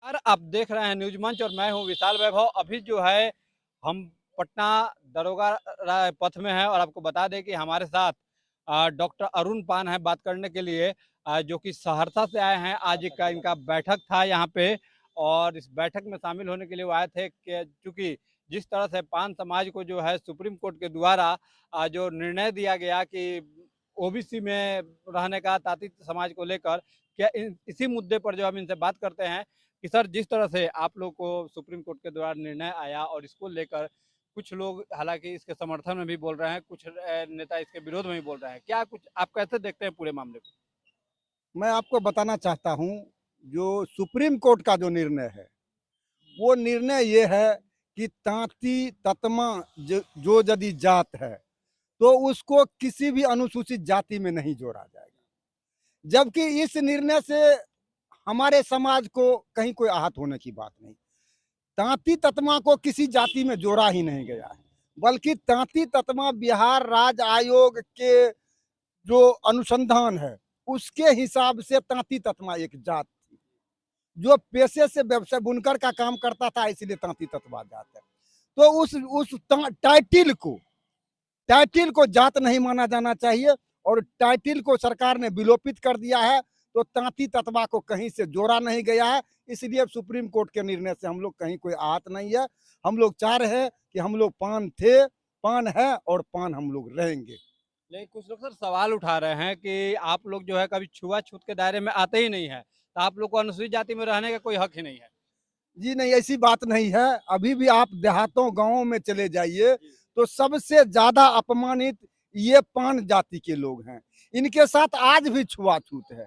और आप देख रहे हैं न्यूज मंच और मैं हूं विशाल वैभव। अभी जो है हम पटना दरोगा पथ में हैं और आपको बता दें कि हमारे साथ डॉक्टर अरुण पान है बात करने के लिए, जो कि सहरसा से आए हैं। आज का इनका बैठक था यहाँ पे और इस बैठक में शामिल होने के लिए वो आए थे कि चूंकि जिस तरह से पान समाज को जो है सुप्रीम कोर्ट के द्वारा जो निर्णय दिया गया कि ओबीसी में रहने का, ताती समाज को लेकर, क्या इसी मुद्दे पर जो हम इनसे बात करते हैं कि सर, जिस तरह से आप लोग को सुप्रीम कोर्ट के द्वारा निर्णय आया और इसको लेकर कुछ लोग हालांकि इसके समर्थन में भी बोल रहे हैं, कुछ नेता इसके विरोध में भी बोल रहे हैं, क्या कुछ आप कैसे देखते हैं पूरे मामले को? मैं आपको बताना चाहता हूं, जो सुप्रीम कोर्ट का जो निर्णय है, वो निर्णय ये है कि तांती ततमा जो यदि जात है तो उसको किसी भी अनुसूचित जाति में नहीं जोड़ा जाएगा। जबकि इस निर्णय से हमारे समाज को कहीं कोई आहत होने की बात नहीं। तांती ततमा को किसी जाति में जोड़ा ही नहीं गया है, बल्कि तांती ततमा बिहार राज्य आयोग के जो अनुसंधान है उसके हिसाब से तांती ततमा एक जात थी जो पेशे से व्यवसाय बुनकर का काम करता था, इसलिए तांती ततमा जात है। तो उस टाइटिल को जात नहीं माना जाना चाहिए और टाइटिल को सरकार ने विलोपित कर दिया है। तो तांती ततवा को कहीं से जोड़ा नहीं गया है, इसलिए सुप्रीम कोर्ट के निर्णय से हम लोग कहीं कोई आहत नहीं है। हम लोग चाह रहे हैं कि हम लोग पान थे, पान है और पान हम लोग रहेंगे। लेकिन कुछ लोग सर सवाल उठा रहे हैं कि आप लोग जो है कभी छुआछूत के दायरे में आते ही नहीं है, तो आप लोग को अनुसूचित जाति में रहने का कोई हक ही नहीं है। जी नहीं, ऐसी बात नहीं है। अभी भी आप देहातों गांवों में चले जाइए तो सबसे ज्यादा अपमानित ये पान जाति के लोग हैं। इनके साथ आज भी छुआछूत है।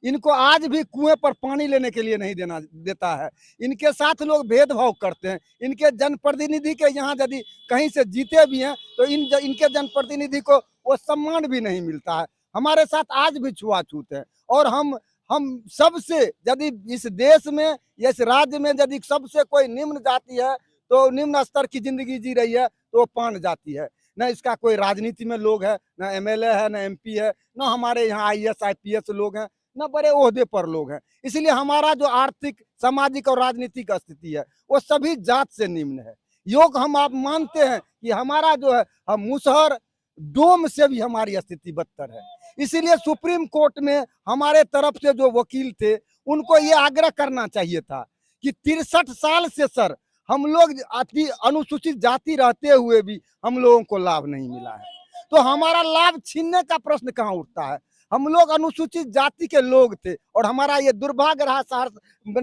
इनको आज भी कुएं पर पानी लेने के लिए नहीं देता है। इनके साथ लोग भेदभाव करते हैं। इनके जनप्रतिनिधि के यहाँ यदि कहीं से जीते भी हैं तो इनके जनप्रतिनिधि को वो सम्मान भी नहीं मिलता है। हमारे साथ आज भी छुआछूत है और हम सबसे, यदि इस देश में, इस राज्य में यदि सबसे कोई निम्न जाति है तो निम्न स्तर की जिंदगी जी रही है तो वो पान जाति है। न इसका कोई राजनीति में लोग है, न एमएलए है, न एमपी है, न हमारे यहाँ आईएएस आईपीएस लोग हैं, न बड़े ओहदे पर लोग हैं। इसलिए हमारा जो आर्थिक, सामाजिक और राजनीतिक स्थिति है वो सभी जात से निम्न है। योग हम आप मानते हैं कि हमारा जो है, हम मुसहर डोम से भी हमारी स्थिति बदतर है। इसीलिए सुप्रीम कोर्ट में हमारे तरफ से जो वकील थे उनको ये आग्रह करना चाहिए था कि 63 साल से सर हम लोग अति अनुसूचित जाति रहते हुए भी हम लोगों को लाभ नहीं मिला है। तो हमारा लाभ छीनने का प्रश्न कहाँ उठता है? हम लोग अनुसूचित जाति के लोग थे और हमारा ये दुर्भाग्य रहा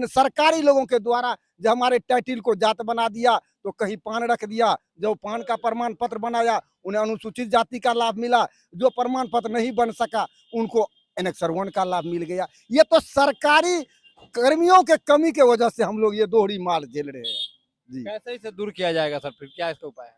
सरकारी लोगों के द्वारा, जो हमारे टाइटिल को जात बना दिया तो कहीं पान रख दिया। जो पान का प्रमाण पत्र बनाया उन्हें अनुसूचित जाति का लाभ मिला, जो प्रमाण पत्र नहीं बन सका उनको एनेक्सर 1 का लाभ मिल गया। ये तो सरकारी कर्मियों के कमी के वजह से हम लोग ये दोहरी मार झेल रहे हैं। जी कैसे इसे दूर किया जाएगा सर, फिर क्या इसका उपाय है?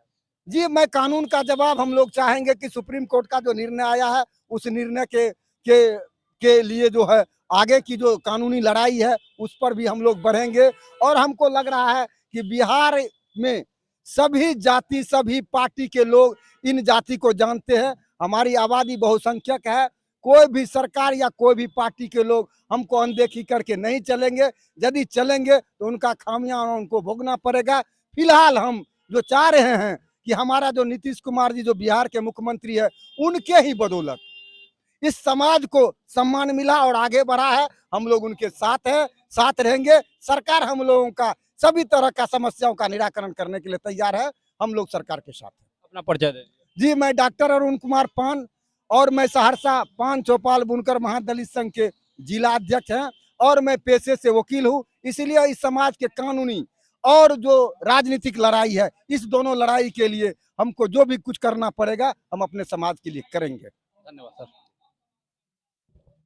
जी, मैं कानून का जवाब हम लोग चाहेंगे कि सुप्रीम कोर्ट का जो निर्णय आया है उस निर्णय के लिए जो है आगे की जो कानूनी लड़ाई है उस पर भी हम लोग बढ़ेंगे। और हमको लग रहा है कि बिहार में सभी जाति, सभी पार्टी के लोग इन जाति को जानते हैं। हमारी आबादी बहुसंख्यक है। कोई भी सरकार या कोई भी पार्टी के लोग हमको अनदेखी करके नहीं चलेंगे। यदि चलेंगे तो उनका खामियां उनको भोगना पड़ेगा। फिलहाल हम जो चाह रहे हैं कि हमारा जो नीतीश कुमार जी जो बिहार के मुख्यमंत्री है उनके ही बदौलत इस समाज को सम्मान मिला और आगे बढ़ा है। हम लोग उनके साथ हैं, साथ रहेंगे। सरकार हम लोगों का सभी तरह का समस्याओं का निराकरण करने के लिए तैयार है। हम लोग सरकार के साथ हैं। अपना परिचय दे दीजिए। जी, मैं डॉक्टर अरुण कुमार पान और मैं सहरसा पान चौपाल बुनकर महादलित संघ के जिला अध्यक्ष हैं और मैं पेशे से वकील हूँ। इसलिए इस समाज के कानूनी और जो राजनीतिक लड़ाई है, इस दोनों लड़ाई के लिए हमको जो भी कुछ करना पड़ेगा हम अपने समाज के लिए करेंगे। धन्यवाद सर।